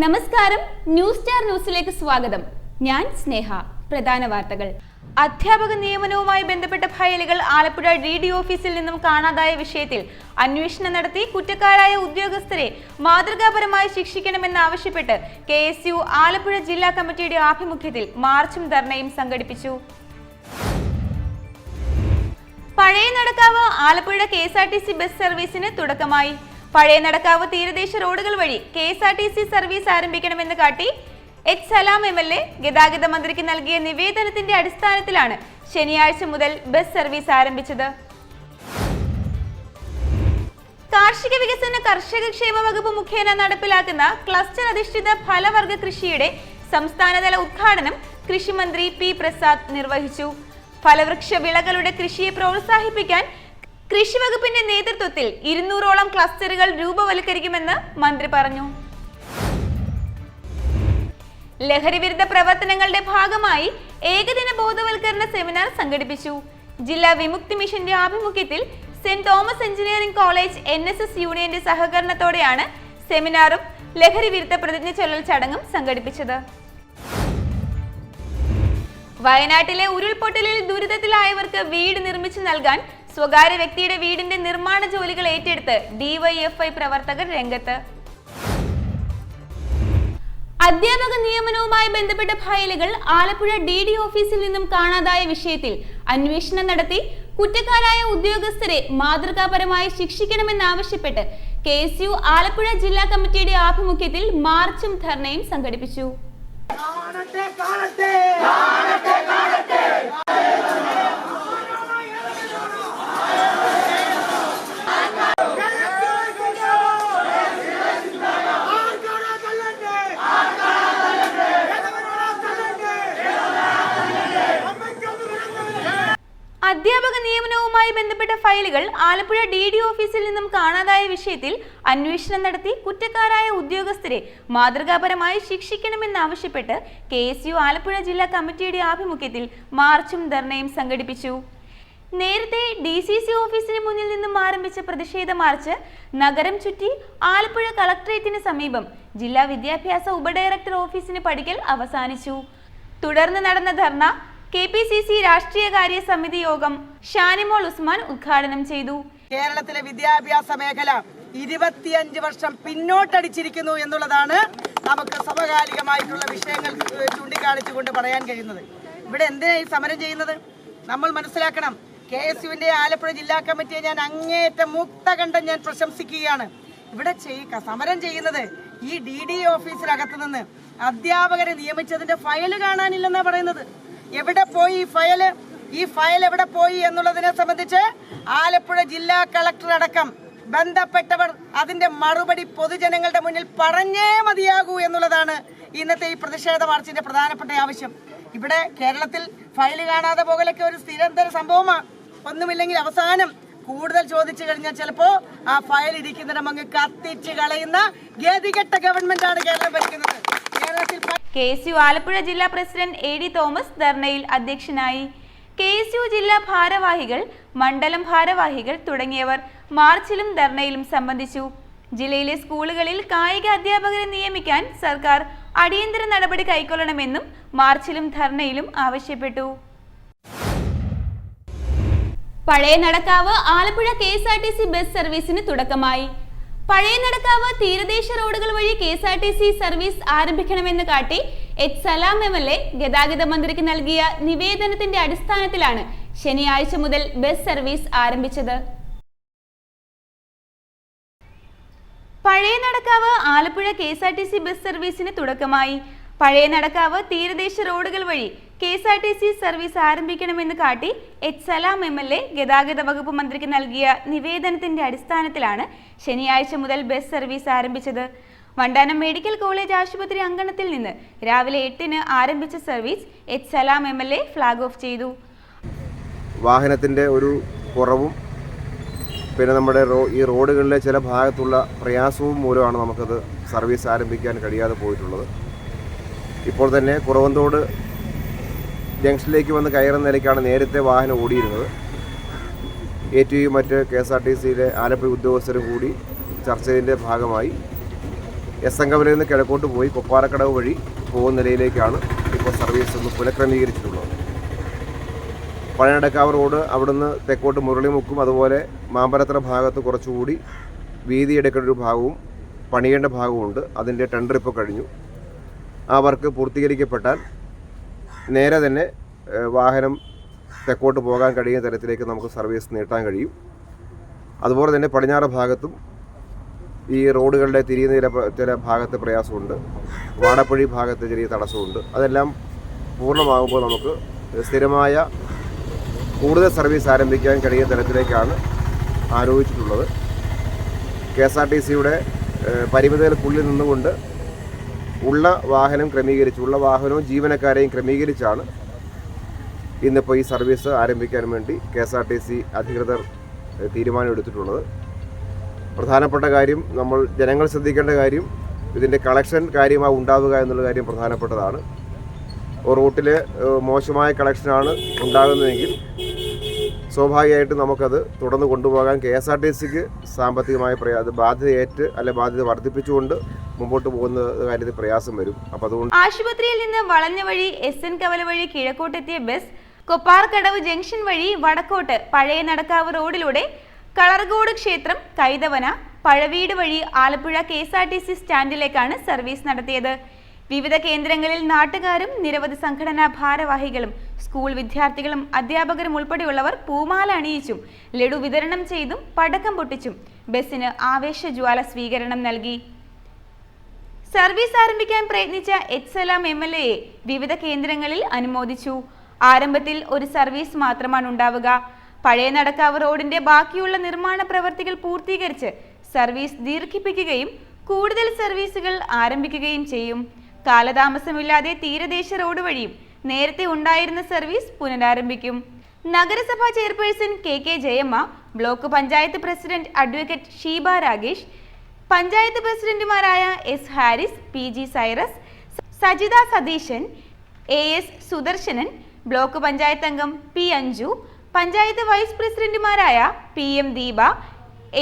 നമസ്കാരം, news star ന്യൂസിലേക്ക് സ്വാഗതം. ഞാൻ സ്നേഹ. പ്രധാന വാർത്തകൾ. അധ്യാപക നിയമനവുമായി ബന്ധപ്പെട്ട ഫയലുകൾ ആലപ്പുഴ DD ഓഫീസിൽ നിന്നും കാണാതായ വിഷയത്തിൽ അന്വേഷണം നടത്തി കുറ്റക്കാരായ ഉദ്യോഗസ്ഥരെ മാതൃകാപരമായി ശിക്ഷിക്കണമെന്നാവശ്യപ്പെട്ട് KSU ആലപ്പുഴ ജില്ലാ കമ്മിറ്റിയുടെ ആഭിമുഖ്യത്തിൽ മാർച്ചും ധർണയും സംഘടിപ്പിച്ചു. പഴയ നടക്കാവ് ആലപ്പുഴ KSRTC ബസ് സർവീസിന് തുടക്കമായി. പഴയ നടക്കാവ് തീരദേശ റോഡുകൾ വഴി KSRTC സർവീസ് ആരംഭിക്കണമെന്ന് കാട്ടി സലാം MLA ഗതാഗത മന്ത്രിക്ക് നൽകിയ നിവേദനത്തിന്റെ അടിസ്ഥാനത്തിലാണ് ശനിയാഴ്ച മുതൽ ബസ് സർവീസ് ആരംഭിച്ചത്. കാർഷിക വികസന കർഷക ക്ഷേമ വകുപ്പ് മുഖേന നടപ്പിലാക്കുന്ന ക്ലസ്റ്റർ അധിഷ്ഠിത ഫലവർഗ കൃഷിയുടെ സംസ്ഥാനതല ഉദ്ഘാടനം കൃഷിമന്ത്രി P. പ്രസാദ് നിർവഹിച്ചു. ഫലവൃക്ഷ വിളകളുടെ കൃഷിയെ പ്രോത്സാഹിപ്പിക്കാൻ കൃഷി വകുപ്പിന്റെ നേതൃത്വത്തിൽ 200ഓളം ക്ലസ്റ്ററുകൾ രൂപവൽക്കരിക്കുമെന്ന് മന്ത്രി പറഞ്ഞു. ലഹരി വിരുദ്ധ പ്രവർത്തനങ്ങളുടെ ഭാഗമായി ഏകദിന ബോധവൽക്കരണ സെമിനാർ സംഘടിപ്പിച്ചു. ജില്ലാ വിമുക്തി മിഷന്റെ ആഭിമുഖ്യത്തിൽ saint Thomas engineering college NSS യൂണിയന്റെ സഹകരണത്തോടെയാണ് സെമിനാറും ലഹരി വിരുദ്ധ പ്രതിജ്ഞ ചൊല്ലൽ ചടങ്ങും സംഘടിപ്പിച്ചത്. വയനാട്ടിലെ ഉരുൾപൊട്ടലിൽ ദുരിതത്തിലായവർക്ക് വീട് നിർമ്മിച്ചു നൽകാൻ സ്വകാര്യ വ്യക്തിയുടെ വീടിന്റെ നിർമ്മാണ ജോലികൾ ഏറ്റെടുത്ത് DYFI പ്രവർത്തകർ രംഗത്ത്. അധ്യാപക നിയമനവുമായി ബന്ധപ്പെട്ട ഫയലുകൾ ആലപ്പുഴ DD ഓഫീസിൽ നിന്നും കാണാതായ വിഷയത്തിൽ അന്വേഷണം നടത്തി കുറ്റക്കാരായ ഉദ്യോഗസ്ഥരെ മാതൃകാപരമായി ശിക്ഷിക്കണമെന്നാവശ്യപ്പെട്ട് KSU ആലപ്പുഴ ജില്ലാ കമ്മിറ്റിയുടെ ആഭിമുഖ്യത്തിൽ മാർച്ചും ധർണയും സംഘടിപ്പിച്ചു. അധ്യാപക നിയമനവുമായി ബന്ധപ്പെട്ട ഫയലുകൾ ആലപ്പുഴ DD ഓഫീസിൽ നിന്നും കാണാതായ വിഷയത്തിൽ അന്വേഷണം നടത്തി കുറ്റക്കാരായ ഉദ്യോഗസ്ഥരെ മാതൃകാപരമായി ശിക്ഷിക്കണമെന്നാവശ്യപ്പെട്ട് KSU ആലപ്പുഴ ജില്ലാ കമ്മിറ്റിയുടെ ആഭിമുഖ്യത്തിൽ മാർച്ചും ധർണയും സംഘടിപ്പിച്ചു. നേരത്തെ DCC ഓഫീസിന് മുന്നിൽ നിന്നും ആരംഭിച്ച പ്രതിഷേധ മാർച്ച് നഗരം ചുറ്റി ആലപ്പുഴ കളക്ടറേറ്റിന് സമീപം ജില്ലാ വിദ്യാഭ്യാസ ഉപഡയറക്ടർ ഓഫീസിന് പടിക്കൽ അവസാനിച്ചു. തുടർന്ന് നടന്ന ധർണ KPCC രാഷ്ട്രീയകാര്യ സമിതി യോഗം ഷാനിമോൾ ഉസ്മാൻ ഉദ്ഘാടനം ചെയ്തു. കേരളത്തിലെ വിദ്യാഭ്യാസ മേഖല 25 വർഷം പിന്നോട്ടടിച്ചിരിക്കുന്നു എന്നുള്ളതാണ് നമുക്ക് സമകാലികമായിട്ടുള്ള വിഷയങ്ങൾ ചൂണ്ടിക്കാണിച്ചുകൊണ്ട് പറയാൻ കഴിയുന്നത്. ഇവിടെ എന്തിനാ ഈ സമരം ചെയ്യുന്നത്? നമ്മൾ മനസ്സിലാക്കണം. KSUവിന്റെ ആലപ്പുഴ ജില്ലാ കമ്മിറ്റിയെ ഞാൻ അങ്ങേയറ്റം മുക്തകണ്ഠം ഞാൻ പ്രശംസിക്കുകയാണ്. ഇവിടെ സമരം ചെയ്യുന്നത് ഈ DD ഓഫീസിനകത്ത് നിന്ന് അധ്യാപകരെ നിയമിച്ചതിന്റെ ഫയല് കാണാനില്ലെന്നാ പറയുന്നത്. എവിടെ പോയി ഈ ഫയൽ എവിടെ പോയി എന്നുള്ളതിനെ സംബന്ധിച്ച് ആലപ്പുഴ ജില്ലാ കളക്ടർ അടക്കം ബന്ധപ്പെട്ടവർ അതിന്റെ മറുപടി പൊതുജനങ്ങളുടെ മുന്നിൽ പറഞ്ഞേ മതിയാകൂ എന്നുള്ളതാണ് ഇന്നത്തെ ഈ പ്രതിഷേധ മാർച്ചിന്റെ പ്രധാനപ്പെട്ട ആവശ്യം. ഇവിടെ കേരളത്തിൽ ഫയൽ കാണാതെ പോകലൊക്കെ ഒരു സ്ഥിരന്തര സംഭവമാണ്. ഒന്നുമില്ലെങ്കിൽ അവസാനം കൂടുതൽ ചോദിച്ചു കഴിഞ്ഞാൽ ചിലപ്പോ ആ ഫയൽ ഇരിക്കുന്നിടം അങ്ങ് കത്തിച്ച് കളയുന്ന ഗതികെട്ട ഗവൺമെന്റാണ് കേരളം ഭരിക്കുന്നത്. KSU ആലപ്പുഴ ജില്ലാ പ്രസിഡന്റ് AD തോമസ് ധർണയിൽ അധ്യക്ഷനായി. KSU ജില്ലാ ഭാരവാഹികൾ, മണ്ഡലം ഭാരവാഹികൾ തുടങ്ങിയവർ മാർച്ചിലും ധർണയിലും സംബന്ധിച്ചു. ജില്ലയിലെ സ്കൂളുകളിൽ കായിക അധ്യാപകരെ നിയമിക്കാൻ സർക്കാർ അടിയന്തര നടപടി കൈക്കൊള്ളണമെന്നും മാർച്ചിലും ധർണയിലും ആവശ്യപ്പെട്ടു. പഴയ നടക്കാവ് ആലപ്പുഴ KSRTC ബസ് സർവീസിന് തുടക്കമായി. പഴയ നടക്കാവ് തീരദേശ റോഡുകൾ വഴി KSRTC സർവീസ് ആരംഭിക്കണമെന്ന് കാട്ടി സലാം MLA ഗതാഗത മന്ത്രിക്ക് നൽകിയ നിവേദനത്തിന്റെ അടിസ്ഥാനത്തിലാണ് ശനിയാഴ്ച മുതൽ ബസ് സർവീസ് ആരംഭിച്ചത്. പഴയ നടക്കാവ് ആലപ്പുഴ KSRTC ബസ് സർവീസിന് തുടക്കമായി. പഴയ നടക്കാവ് തീരദേശ റോഡുകൾ വഴി KSRTC സർവീസ് ആരംഭിക്കണമെന്ന് കാട്ടി സലാം MLA ഗതാഗത വകുപ്പ് മന്ത്രിക്ക് നൽകിയ നിവേദനത്തിന്റെ അടിസ്ഥാനത്തിലാണ് ശനിയാഴ്ച മുതൽ ബസ് സർവീസ് ആരംഭിച്ചത്. വണ്ടാനം മെഡിക്കൽ കോളേജ് ആശുപത്രി അങ്കണത്തിൽ നിന്ന് രാവിലെ 8-ന് ആരംഭിച്ച സർവീസ് സലാം MLA ഫ്ലാഗ് ഓഫ് ചെയ്തു. വാഹനത്തിന്റെ ഒരു കുറവും പിന്നെ നമ്മുടെ ഈ റോഡുകളിലെ ചില ഭാഗത്തുള്ള പ്രയാസവും മൂലമാണ് നമുക്കത് സർവീസ് ആരംഭിക്കാൻ കഴിയാതെ പോയിട്ടുള്ളത്. ഇപ്പോൾ തന്നെ കുറവന്തോട് ജംഗ്ഷനിലേക്ക് വന്ന് കയറുന്ന നിലയ്ക്കാണ് നേരത്തെ വാഹനം ഓടിയിരുന്നത്. ATU മറ്റ് KSRTCയിലെ ആലപ്പുഴ ഉദ്യോഗസ്ഥരും കൂടി ചർച്ചയുടെ ഭാഗമായി എസ്.എൻ. കവലയിൽ നിന്ന് കിഴക്കോട്ട് പോയി കൊപ്പാറക്കടവ് വഴി പോകുന്ന നിലയിലേക്കാണ് ഇപ്പോൾ സർവീസ് ഒന്ന് പുനഃക്രമീകരിച്ചിട്ടുള്ളത്. പഴയടക്കാവ് റോഡ് അവിടുന്ന് തെക്കോട്ട് മുരളിമുക്കും അതുപോലെ മാമ്പലത്തറ ഭാഗത്ത് കുറച്ചുകൂടി വീതിയെടുക്കേണ്ട ഒരു ഭാഗവും പണിയേണ്ട ഭാഗവുമുണ്ട്. അതിൻ്റെ ടെൻഡർ ഇപ്പോൾ കഴിഞ്ഞു. ആ വർക്ക് പൂർത്തീകരിക്കപ്പെട്ടാൽ നേരെ തന്നെ വാഹനം തെക്കോട്ട് പോകാൻ കഴിയുന്ന തരത്തിലേക്ക് നമുക്ക് സർവീസ് നീട്ടാൻ കഴിയും. അതുപോലെ തന്നെ പടിഞ്ഞാറ് ഭാഗത്തും ഈ റോഡുകളുടെ തിരിയുന്ന ചില ഭാഗത്ത് പ്രയാസമുണ്ട്. വാടപ്പഴി ഭാഗത്ത് ചെറിയ തടസ്സമുണ്ട്. അതെല്ലാം പൂർണ്ണമാകുമ്പോൾ നമുക്ക് സ്ഥിരമായ കൂടുതൽ സർവീസ് ആരംഭിക്കാൻ കഴിയുന്ന തരത്തിലേക്കാണ് ആലോചിച്ചിട്ടുള്ളത്. KSRTCയുടെ പരിമിതികൾക്കുള്ളിൽ നിന്നുകൊണ്ട് ഉള്ള വാഹനം ക്രമീകരിച്ച് ഉള്ള വാഹനവും ജീവനക്കാരെയും ക്രമീകരിച്ചാണ് ഇന്നിപ്പോൾ ഈ സർവീസ് ആരംഭിക്കാൻ വേണ്ടി KSRTC അധികൃതർ തീരുമാനമെടുത്തിട്ടുള്ളത്. പ്രധാനപ്പെട്ട കാര്യം ജനങ്ങൾ ശ്രദ്ധിക്കേണ്ട കാര്യം ഇതിൻ്റെ കളക്ഷൻ കാര്യമായി ഉണ്ടാവുക എന്നുള്ള കാര്യം പ്രധാനപ്പെട്ടതാണ്. റൂട്ടിൽ മോശമായ കളക്ഷനാണ് ഉണ്ടാകുന്നതെങ്കിൽ സ്വാഭാവികമായിട്ടും നമുക്കത് തുടർന്ന് കൊണ്ടുപോകാൻ KSRTCക്ക് സാമ്പത്തികമായ ബാധ്യത വർദ്ധിപ്പിച്ചുകൊണ്ട് മുമ്പോട്ട് പോകുന്ന കാര്യത്തിൽ പ്രയാസം വരും. അപ്പോൾ അതുകൊണ്ട് ആശുപത്രിയിൽ നിന്ന് വളഞ്ഞ വഴി എസ്.എൻ. കവല വഴി കിഴക്കോട്ടെത്തിയ ബസ് കൊപ്പാർക്കടവ് ജംഗ്ഷൻ വഴി വടക്കോട്ട് പഴയ നടക്കാവ് റോഡിലൂടെ കളർകോട് ക്ഷേത്രം, കൈതവന, പഴവീട് വഴി ആലപ്പുഴ KSRTC സ്റ്റാൻഡിലേക്കാണ് സർവീസ് നടത്തിയത്. വിവിധ കേന്ദ്രങ്ങളിൽ നാട്ടുകാരും നിരവധി സംഘടനാ ഭാരവാഹികളും സ്കൂൾ വിദ്യാർത്ഥികളും അധ്യാപകരും ഉൾപ്പെടെയുള്ളവർ പൂമാല അണിയിച്ചും ലഡു വിതരണം ചെയ്തും പടക്കം പൊട്ടിച്ചും ബസ്സിന് ആവേശജ്വാല സ്വീകരണം നൽകി. സർവീസ് ആരംഭിക്കാൻ പ്രയത്നിച്ച സലാം MLA വിവിധ കേന്ദ്രങ്ങളിൽ അനുമോദിച്ചു. ആരംഭത്തിൽ ഒരു സർവീസ് മാത്രമാണ് ഉണ്ടാവുക. പഴയ നടക്കാവ് റോഡിന്റെ ബാക്കിയുള്ള നിർമ്മാണ പ്രവർത്തികൾ പൂർത്തീകരിച്ച് സർവീസ് ദീർഘിപ്പിക്കുകയും കൂടുതൽ സർവീസുകൾ ആരംഭിക്കുകയും ചെയ്യും. കാലതാമസമില്ലാതെ തീരദേശ റോഡ് വഴിയും നേരത്തെ ഉണ്ടായിരുന്ന സർവീസ് പുനരാരംഭിക്കും. നഗരസഭാ chairperson KK Jayamma, block panchayat president advocate Sheeba Ragesh, panchayat പ്രസിഡന്റുമാരായ S. Haris, PG Cyrus, Sajitha Satheeshan, AS Sudarsanan, block panchayat അംഗം P. അഞ്ജു, പഞ്ചായത്ത് വൈസ് പ്രസിഡന്റുമാരായ PM Deepa,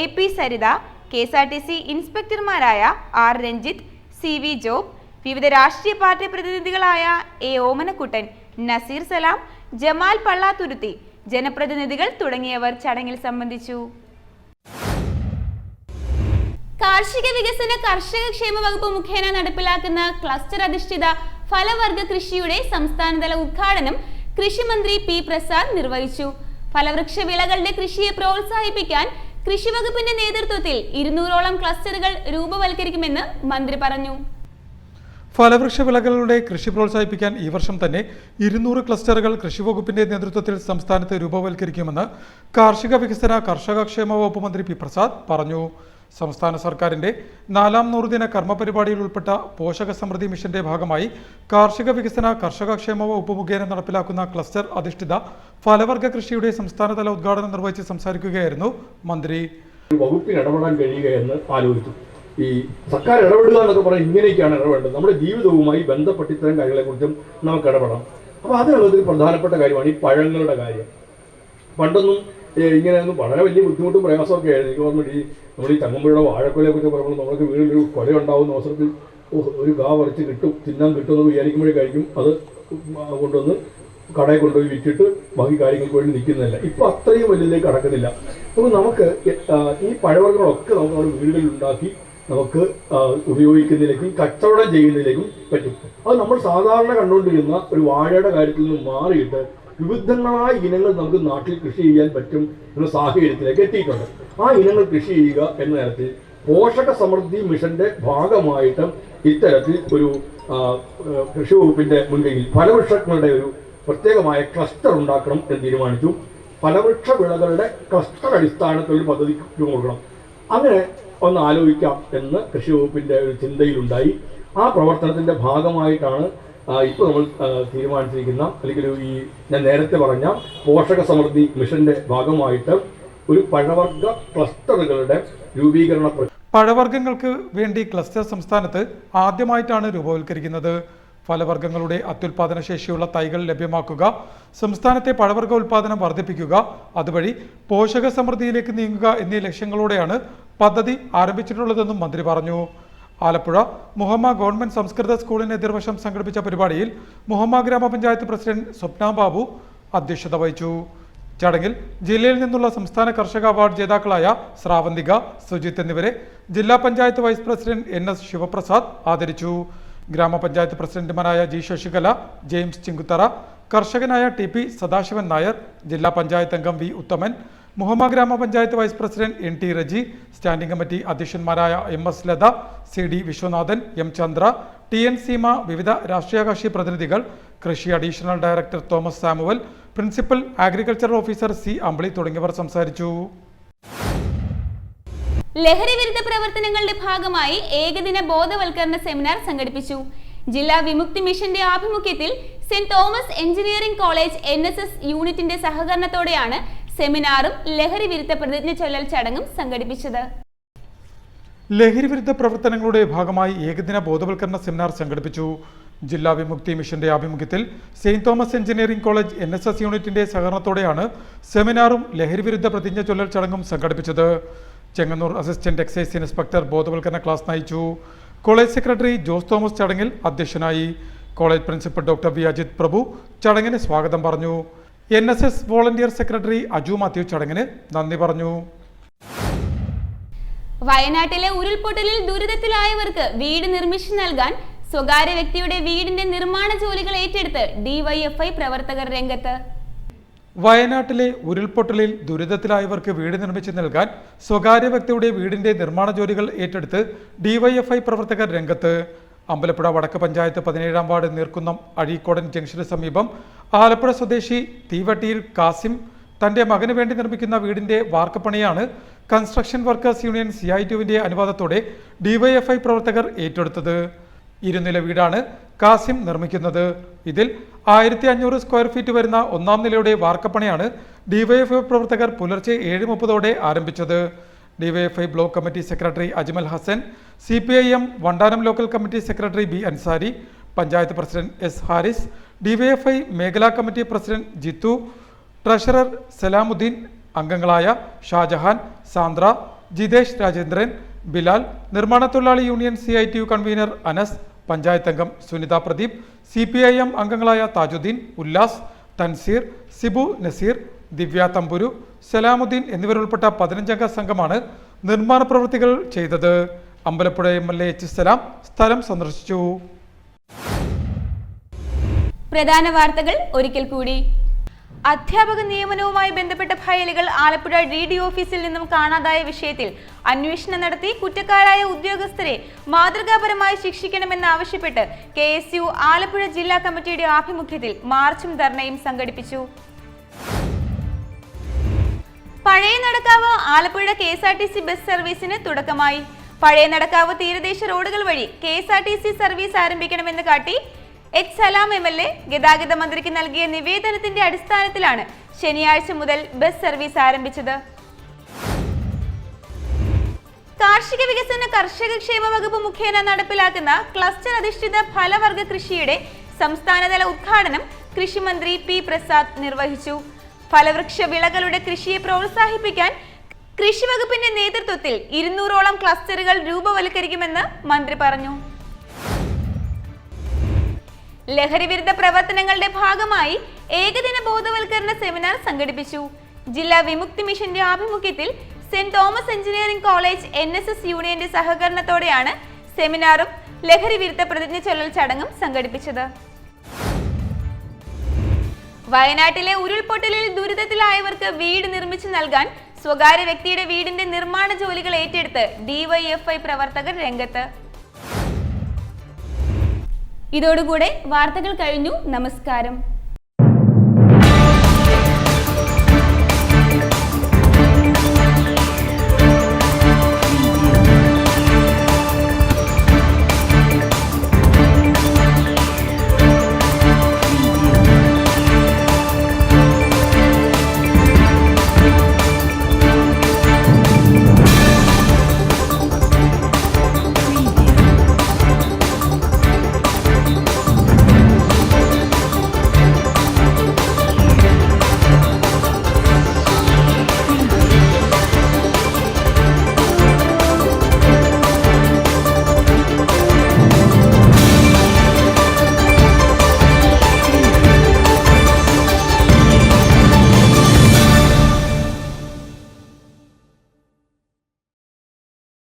AP Saritha, KSRTC ഇൻസ്പെക്ടർമാരായ R. രഞ്ജിത്ത്, CV ജോബ്, വിവിധ രാഷ്ട്രീയ പാർട്ടി പ്രതിനിധികളായ A. ഓമനക്കുട്ടൻ, നസീർ സലാം, ജമാൽ പള്ളാത്തുരുത്തി, ജനപ്രതിനിധികൾ തുടങ്ങിയവർ ചടങ്ങിൽ സംബന്ധിച്ചു. കാർഷിക വികസന കർഷക ക്ഷേമ വകുപ്പ് മുഖേന നടപ്പിലാക്കുന്ന ക്ലസ്റ്റർ അധിഷ്ഠിത ഫലവർഗ കൃഷിയുടെ സംസ്ഥാനതല ഉദ്ഘാടനം കൃഷിമന്ത്രി P. പ്രസാദ് നിർവഹിച്ചു. ഫലവൃക്ഷ വിളകളുടെ കൃഷിയെ പ്രോത്സാഹിപ്പിക്കാൻ കൃഷി വകുപ്പിന്റെ നേതൃത്വത്തിൽ 200ഓളം ക്ലസ്റ്ററുകൾ രൂപവൽക്കരിക്കുമെന്ന് മന്ത്രി പറഞ്ഞു. ഫലവൃക്ഷ വിളകളുടെ കൃഷി പ്രോത്സാഹിപ്പിക്കാൻ ഈ വർഷം തന്നെ 200 ക്ലസ്റ്ററുകൾ കൃഷിവകുപ്പിന്റെ നേതൃത്വത്തിൽ സംസ്ഥാനത്ത് രൂപവൽക്കരിക്കുമെന്ന് കാർഷിക വികസന കർഷകക്ഷേമ വകുപ്പ് മന്ത്രി P. പ്രസാദ് പറഞ്ഞു. സംസ്ഥാന സർക്കാരിന്റെ 4ാം നൂറുദിന കർമ്മ പരിപാടിയിൽ ഉൾപ്പെട്ട പോഷക സമൃദ്ധി മിഷന്റെ ഭാഗമായി കാർഷിക വികസന കർഷകക്ഷേമ വകുപ്പ് മുഖേന നടപ്പിലാക്കുന്ന ക്ലസ്റ്റർ അധിഷ്ഠിത ഫലവർഗ കൃഷിയുടെ സംസ്ഥാനതല ഉദ്ഘാടനം നിർവഹിച്ച് സംസാരിക്കുകയായിരുന്നു മന്ത്രി. വകുപ്പിന് ഇടപെടാൻ കഴിയുക എന്ന് ആലോചിച്ചു. ഈ സർക്കാർ ഇടപെടുക എന്നൊക്കെ പറഞ്ഞാൽ ഇങ്ങനെയൊക്കെയാണ് ഇടപെടേണ്ടത്. നമ്മുടെ ജീവിതവുമായി ബന്ധപ്പെട്ട് ഇത്തരം കാര്യങ്ങളെക്കുറിച്ചും നമുക്ക് ഇടപെടാം. അപ്പോൾ അതിനുള്ളതൊരു പ്രധാനപ്പെട്ട കാര്യമാണ് ഈ പഴങ്ങളുടെ കാര്യം. പണ്ടൊന്നും ഇങ്ങനെയൊന്നും വളരെ വലിയ ബുദ്ധിമുട്ടും പ്രയാസമൊക്കെ ആയിരുന്നു. എനിക്ക് ഓർമ്മ നമ്മൾ ഈ ചങ്ങമ്പുഴയുടെ വാഴക്കൊലയെക്കുറിച്ച് പറയുമ്പോൾ നമുക്ക് വീട്ടിലൊരു കൊല ഉണ്ടാകുന്ന അവസരത്തിൽ ഒരു ഗാ പറിച്ച് കിട്ടും, തിന്നാൻ കിട്ടുമെന്ന് വിചാരിക്കുമ്പോഴേക്കായിരിക്കും അത് കൊണ്ടുവന്ന് കടയിൽ കൊണ്ടുപോയി വിറ്റിട്ട് ബാക്കി കാര്യങ്ങൾക്ക് വേണ്ടി നിൽക്കുന്നില്ല. ഇപ്പോൾ അത്രയും വലിയതിലേക്ക് കടക്കുന്നില്ല. അപ്പോൾ നമുക്ക് ഈ പഴവർഗ്ഗങ്ങളൊക്കെ നമുക്ക് നമ്മുടെ വീടുകളിൽ ഉണ്ടാക്കി നമുക്ക് ഉപയോഗിക്കുന്നതിലേക്കും കച്ചവടം ചെയ്യുന്നതിലേക്കും പറ്റും. അത് നമ്മൾ സാധാരണ കണ്ടുകൊണ്ടിരുന്ന ഒരു വാഴയുടെ കാര്യത്തിൽ നിന്ന് മാറിയിട്ട് വിവിധങ്ങളായ ഇനങ്ങൾ നമുക്ക് നാട്ടിൽ കൃഷി ചെയ്യാൻ പറ്റും എന്ന സാഹചര്യത്തിലേക്ക് എത്തിയിട്ടുണ്ട്. ആ ഇനങ്ങൾ കൃഷി ചെയ്യുക എന്ന തരത്തിൽ പോഷക സമൃദ്ധി മിഷന്റെ ഭാഗമായിട്ട് ഇത്തരത്തിൽ ഒരു കൃഷി വകുപ്പിന്റെ മുൻകൈയിൽ ഫലവൃക്ഷങ്ങളുടെ ഒരു പ്രത്യേകമായ ക്ലസ്റ്റർ ഉണ്ടാക്കണം എന്ന് തീരുമാനിച്ചു. ഫലവൃക്ഷ വിളകളുടെ ക്ലസ്റ്റർ അടിസ്ഥാനത്തിൽ ഒരു പദ്ധതി കൊടുക്കണം. അങ്ങനെ ഒന്ന് ആലോചിക്കാം എന്ന് കൃഷി വകുപ്പിന്റെ ഒരു ചിന്തയിലുണ്ടായി. ആ പ്രവർത്തനത്തിന്റെ ഭാഗമായിട്ടാണ് ഇപ്പോൾ നമ്മൾ തീരുമാനിച്ചിരിക്കുന്ന അല്ലെങ്കിൽ ഈ ഞാൻ നേരത്തെ പറഞ്ഞ പോഷക സമൃദ്ധി മിഷന്റെ ഭാഗമായിട്ട് ഒരു പഴവർഗ ക്ലസ്റ്ററുകളുടെ രൂപീകരണ. പഴവർഗ്ഗങ്ങൾക്ക് വേണ്ടി ക്ലസ്റ്റർ സംസ്ഥാനത്ത് ആദ്യമായിട്ടാണ് രൂപവൽക്കരിക്കുന്നത്. ഫലവർഗ്ഗങ്ങളുടെ അത്യുൽപാദന ശേഷിയുള്ള തൈകൾ ലഭ്യമാക്കുക, സംസ്ഥാനത്തെ പഴവർഗ്ഗ ഉൽപാദനം വർദ്ധിപ്പിക്കുക, അതുവഴി പോഷക സമൃദ്ധിയിലേക്ക് നീങ്ങുക എന്നീ ലക്ഷ്യങ്ങളോടെയാണ് പദ്ധതി ആരംഭിച്ചിട്ടുള്ളതെന്നും മന്ത്രി പറഞ്ഞു. ആലപ്പുഴ മുഹമ്മ ഗവൺമെന്റ് സംസ്കൃത സ്കൂളിന് എതിർവശം സംഘടിപ്പിച്ച പരിപാടിയിൽ മുഹമ്മ ഗ്രാമപഞ്ചായത്ത് പ്രസിഡന്റ് സ്വപ്ന ബാബു അധ്യക്ഷത വഹിച്ചു. ചടങ്ങിൽ ജില്ലയിൽ നിന്നുള്ള സംസ്ഥാന കർഷക അവാർഡ് ജേതാക്കളായ ശ്രാവന്തിക, സുജിത്ത് എന്നിവരെ ജില്ലാ panchayat vice president NS Sivaprasad ആദരിച്ചു. ഗ്രാമപഞ്ചായത്ത് പ്രസിഡന്റുമാരായ G ശശികല, ജെയിംസ് ചിങ്കുത്തറ, കർഷകനായ TP സദാശിവൻ നായർ, ജില്ലാ പഞ്ചായത്ത് അംഗം V ഉത്തമൻ, മുഹമ്മ ഗ്രാമപഞ്ചായത്ത് vice president NT Reji, standing committee അധ്യക്ഷന്മാരായ MS Latha, CD Viswanathan, M Chandra, TN Seema, വിവിധ രാഷ്ട്രീയ കക്ഷി പ്രതിനിധികൾ, കൃഷി additional director Thomas Samuel, principal agricultural officer C Ambili തുടങ്ങിയവർ സംസാരിച്ചു. ലഹരി വിരുദ്ധ പ്രവർത്തനങ്ങളുടെ ഭാഗമായി ഏകദിന ബോധവൽക്കരണ സെമിനാർ സംഘടിപ്പിച്ചു. ജില്ലാ വിമുക്തി മിഷന്റെ ആഭിമുഖ്യത്തിൽ saint Thomas engineering college NSS യൂണിറ്റിന്റെ സഹകരണത്തോടെയാണ് സെമിനാറും ലഹരി വിരുദ്ധ പ്രതിജ്ഞ ചൊല്ലൽ ചടങ്ങും സംഘടിപ്പിച്ചത്. ലഹരി വിരുദ്ധ പ്രവർത്തനങ്ങളുടെ ഭാഗമായി ഏകദിന ബോധവൽക്കരണ സെമിനാർ സംഘടിപ്പിച്ചു. ജില്ലാ വിമുക്തി മിഷന്റെ ആഭിമുഖ്യത്തിൽ Saint Thomas engineering college NSS യൂണിറ്റിന്റെ സഹകരണത്തോടെയാണ് സെമിനാറും ലഹരി വിരുദ്ധ പ്രതിജ്ഞ ചൊല്ലൽ ചടങ്ങും സംഘടിപ്പിച്ചത്. ചെങ്ങന്നൂർ അസിസ്റ്റന്റ് എക്സൈസ് ഇൻസ്പെക്ടർ ബോധവൽക്കരണ ക്ലാസ് നയിച്ചു. കോളേജ് സെക്രട്ടറി ജോസ് തോമസ് ചടങ്ങിൽ അധ്യക്ഷനായി. College principal doctor V Ajith Prabhu ചടങ്ങിന് സ്വാഗതം പറഞ്ഞു. NSS volunteer secretary Aju Mathew ചടങ്ങിന് നന്ദി പറഞ്ഞു. വയനാട്ടിലെ ഉരുൾപൊട്ടലിൽ ദുരിതത്തിലായവർക്ക് വീട് നിർമ്മിച്ചു നൽകാൻ സ്വകാര്യ വ്യക്തിയുടെ വീടിന്റെ നിർമ്മാണ ജോലികൾ ഏറ്റെടുത്ത് DYFI പ്രവർത്തകർ രംഗത്ത്. വയനാട്ടിലെ ഉരുൾപൊട്ടലിൽ ദുരിതത്തിലായവർക്ക് വീട് നിർമ്മിച്ചു നൽകാൻ സ്വകാര്യ വ്യക്തിയുടെ വീടിന്റെ നിർമ്മാണ ജോലികൾ ഏറ്റെടുത്ത് DYFI പ്രവർത്തകർ രംഗത്ത്. അമ്പലപ്പുഴ വടക്ക് പഞ്ചായത്ത് 17-ാം വാർഡ് നീർക്കുന്നം അഴീക്കോടൻ ജംഗ്ഷന് സമീപം ആലപ്പുഴ സ്വദേശി തീവട്ടിയിൽ കാസിം തന്റെ മകന് വേണ്ടി നിർമ്മിക്കുന്ന വീടിന്റെ വാർക്കപ്പണിയാണ് കൺസ്ട്രക്ഷൻ വർക്കേഴ്സ് യൂണിയൻ CITUവിന്റെ അനുവാദത്തോടെ DYFI പ്രവർത്തകർ ഏറ്റെടുത്തത്. 2 നില വീടാണ് കാസിം നിർമ്മിക്കുന്നത്. ഇതിൽ 1500 സ്ക്വയർ ഫീറ്റ് വരുന്ന 1-ാം നിലയുടെ വാർക്കപ്പണിയാണ് DYFI പ്രവർത്തകർ പുലർച്ചെ 7:30 ആരംഭിച്ചത്. DYFI block committee secretary Ajmal Hasan, CPIM Vandanam local committee secretary B Ansari, panchayat president S Haris, DYFI മേഖലാ committee president Jithu, treasurer Salamuddin, അംഗങ്ങളായ ഷാജഹാൻ, സാന്ദ്ര, ജിതേഷ് രാജേന്ദ്രൻ, ബിലാൽ, നിർമ്മാണ തൊഴിലാളി union CITU convener Anas, panchayat അംഗം സുനിത പ്രദീപ്, CPIM അംഗങ്ങളായ താജുദ്ദീൻ, ഉല്ലാസ്, തൻസീർ, സിബു നസീർ, ദിവ്യ തമ്പുരു, സലാമുദ്ദീൻ എന്നിവരുൾപ്പെട്ട 15-അംഗ സംഘമാണ് നിർമ്മാണ പ്രവൃത്തികൾ ചെയ്തത്. അമ്പലപ്പുഴ MLA H സലാം സ്ഥലം സന്ദർശിച്ചു. പ്രധാന വാർത്തകൾ ഒരിക്കൽ കൂടി. അധ്യാപക നിയമനവുമായി ബന്ധപ്പെട്ട ഫയലുകൾ ആലപ്പുഴ DD ഓഫീസിൽ നിന്നും കാണാതായ വിഷയത്തിൽ അന്വേഷണം നടത്തി കുറ്റക്കാരായ ഉദ്യോഗസ്ഥരെ മാതൃകാപരമായി ശിക്ഷിക്കണമെന്നാവശ്യപ്പെട്ട് KSU ആലപ്പുഴ ജില്ലാ കമ്മിറ്റിയുടെ ആഭിമുഖ്യത്തിൽ മാർച്ചും ധർണയും സംഘടിപ്പിച്ചു. പഴയ നടക്കാവ് ആലപ്പുഴ KSRTC ബസ് സർവീസിന് തുടക്കമായി. പഴയ നടക്കാവ് തീരദേശ റോഡുകൾ വഴി KSRTC സർവീസ് ആരംഭിക്കണമെന്ന് കാട്ടി H സലാം MLA ഗതാഗത മന്ത്രിക്ക് നൽകിയ നിവേദനത്തിന്റെ അടിസ്ഥാനത്തിലാണ് ശനിയാഴ്ച മുതൽ ബസ് സർവീസ് ആരംഭിച്ചത്. കാർഷിക വികസന കർഷക ക്ഷേമ വകുപ്പ് മുഖേന നടപ്പിലാക്കുന്ന ക്ലസ്റ്റർ അധിഷ്ഠിത ഫലവർഗ കൃഷിയുടെ സംസ്ഥാനതല ഉദ്ഘാടനം കൃഷിമന്ത്രി P പ്രസാദ് നിർവഹിച്ചു. ഫലവൃക്ഷ വിളകളുടെ കൃഷിയെ പ്രോത്സാഹിപ്പിക്കാൻ കൃഷി വകുപ്പിന്റെ നേതൃത്വത്തിൽ 200ഓളം ക്ലസ്റ്ററുകൾ രൂപവൽക്കരിക്കുമെന്ന് മന്ത്രി പറഞ്ഞു. ലഹരി വിരുദ്ധ പ്രവർത്തനങ്ങളുടെ ഭാഗമായി ഏകദിന ബോധവൽക്കരണ സെമിനാർ സംഘടിപ്പിച്ചു. ജില്ലാ വിമുക്തി മിഷന്റെ ആഭിമുഖ്യത്തിൽ saint Thomas engineering college NSS യൂണിയന്റെ സഹകരണത്തോടെയാണ് സെമിനാറും ലഹരി വിരുദ്ധ പ്രതിജ്ഞ ചൊല്ലൽ ചടങ്ങും സംഘടിപ്പിച്ചത്. വയനാട്ടിലെ ഉരുൾപൊട്ടലിൽ ദുരിതത്തിലായവർക്ക് വീട് നിർമ്മിച്ചു നൽകാൻ സ്വകാര്യ വ്യക്തിയുടെ വീടിന്റെ നിർമ്മാണ ജോലികൾ ഏറ്റെടുത്ത് DYFI പ്രവർത്തകർ രംഗത്ത്. ഇതോടുകൂടെ വാർത്തകൾ കഴിഞ്ഞു. നമസ്കാരം.